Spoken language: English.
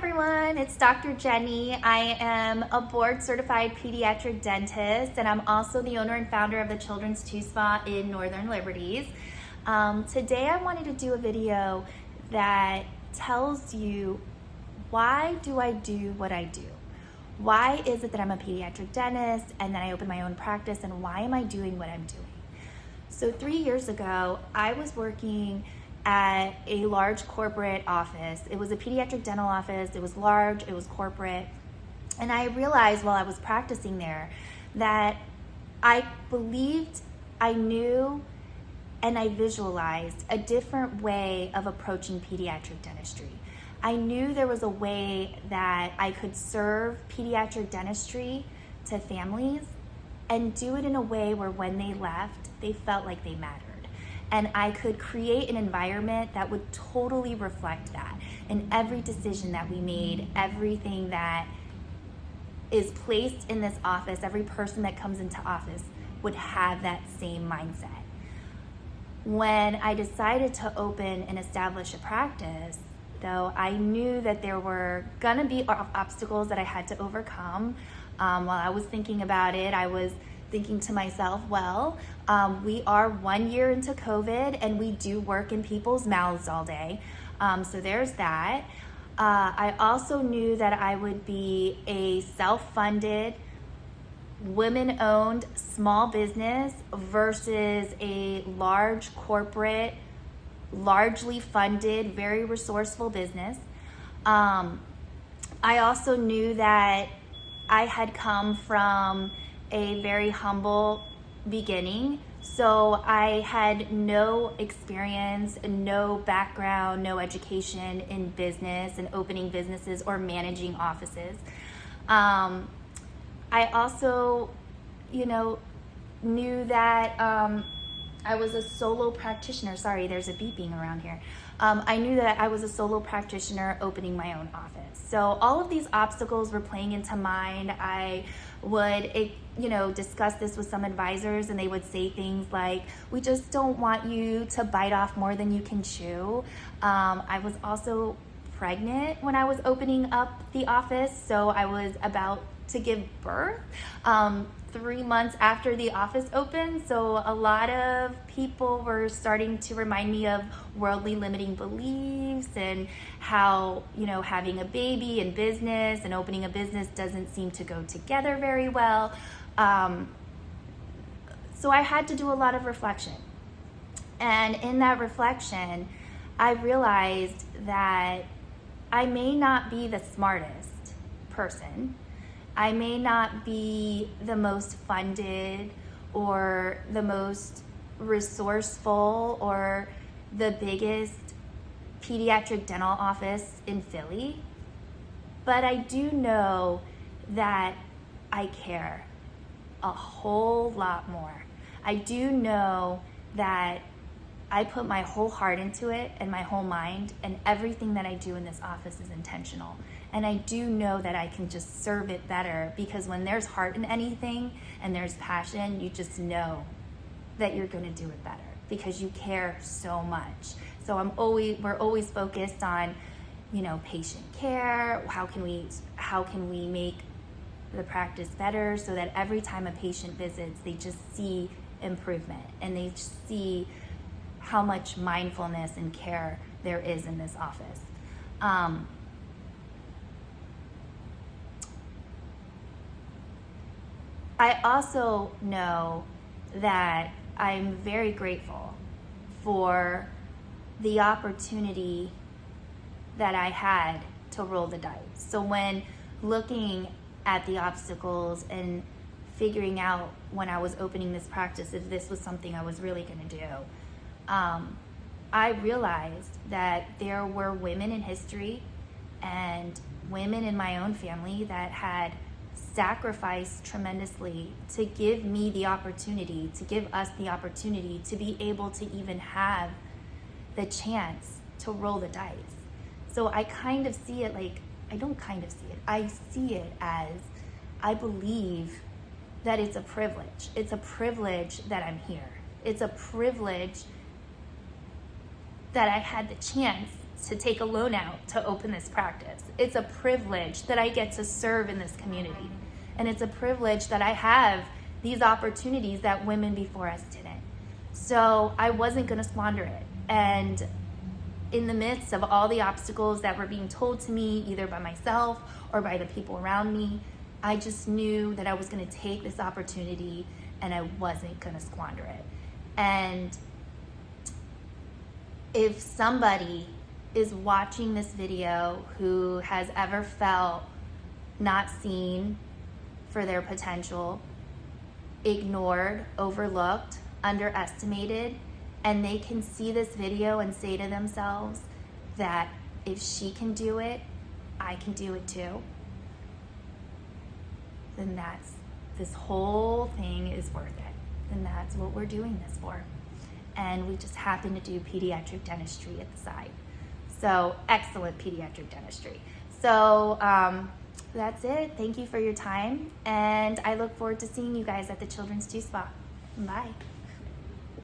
everyone, it's Dr. Jenny. I am a board certified pediatric dentist, and I'm also the owner and founder of the Children's Tooth Spa in Northern Liberties. Today I wanted to do a video that tells you, why do I do what I do? Why is it that I'm a pediatric dentist and then I open my own practice, and why am I doing what I'm doing? So 3 years ago, I was working at a large corporate office. It was a pediatric dental office. It was large, it was corporate. And I realized while I was practicing there that I believed, I knew, and I visualized a different way of approaching pediatric dentistry. I knew there was a way that I could serve pediatric dentistry to families and do it in a way where when they left, they felt like they mattered. And I could create an environment that would totally reflect that. In every decision that we made, everything that is placed in this office, every person that comes into office would have that same mindset. When I decided to open and establish a practice, though, I knew that there were gonna be obstacles that I had to overcome. While I was thinking about it, I was thinking to myself, well, we are 1 year into COVID and we do work in people's mouths all day. So there's that. I also knew that I would be a self-funded, women-owned small business versus a large corporate, largely funded, very resourceful business. I also knew that I had come from a very humble beginning. So I had no experience, no background, no education in business and opening businesses or managing offices. I also, knew that I was a solo practitioner. Sorry, there's a beeping around here. I knew that I was a solo practitioner opening my own office. So all of these obstacles were playing into mind. I would, discuss this with some advisors, and they would say things like, we just don't want you to bite off more than you can chew. I was also pregnant when I was opening up the office, so I was about to give birth 3 months after the office opened. So a lot of people were starting to remind me of worldly limiting beliefs and how, having a baby and business and opening a business doesn't seem to go together very well. So I had to do a lot of reflection. And in that reflection, I realized that I may not be the smartest person. I may not be the most funded or the most resourceful or the biggest pediatric dental office in Philly, but I do know that I care a whole lot more. I do know that I put my whole heart into it and my whole mind, and everything that I do in this office is intentional. And I do know that I can just serve it better, because when there's heart in anything and there's passion, you just know that you're gonna do it better because you care so much. So we're always focused on, patient care. How can we make the practice better so that every time a patient visits, they just see improvement and they just see how much mindfulness and care there is in this office. I also know that I'm very grateful for the opportunity that I had to roll the dice. So when looking at the obstacles and figuring out when I was opening this practice if this was something I was really gonna do, I realized that there were women in history and women in my own family that had sacrificed tremendously to give me the opportunity, to give us the opportunity to be able to even have the chance to roll the dice. So I kind of see it I see it as, I believe that it's a privilege. It's a privilege that I'm here. It's a privilege that I had the chance to take a loan out to open this practice. It's a privilege that I get to serve in this community. And it's a privilege that I have these opportunities that women before us didn't. So I wasn't gonna squander it. And in the midst of all the obstacles that were being told to me, either by myself or by the people around me, I just knew that I was gonna take this opportunity and I wasn't gonna squander it. And if somebody is watching this video who has ever felt not seen for their potential, ignored, overlooked, underestimated, and they can see this video and say to themselves that if she can do it, I can do it too, then this whole thing is worth it. And that's what we're doing this for. And we just happen to do pediatric dentistry at the side. So excellent pediatric dentistry. So that's it. Thank you for your time. And I look forward to seeing you guys at the Children's Tooth Spa. Bye.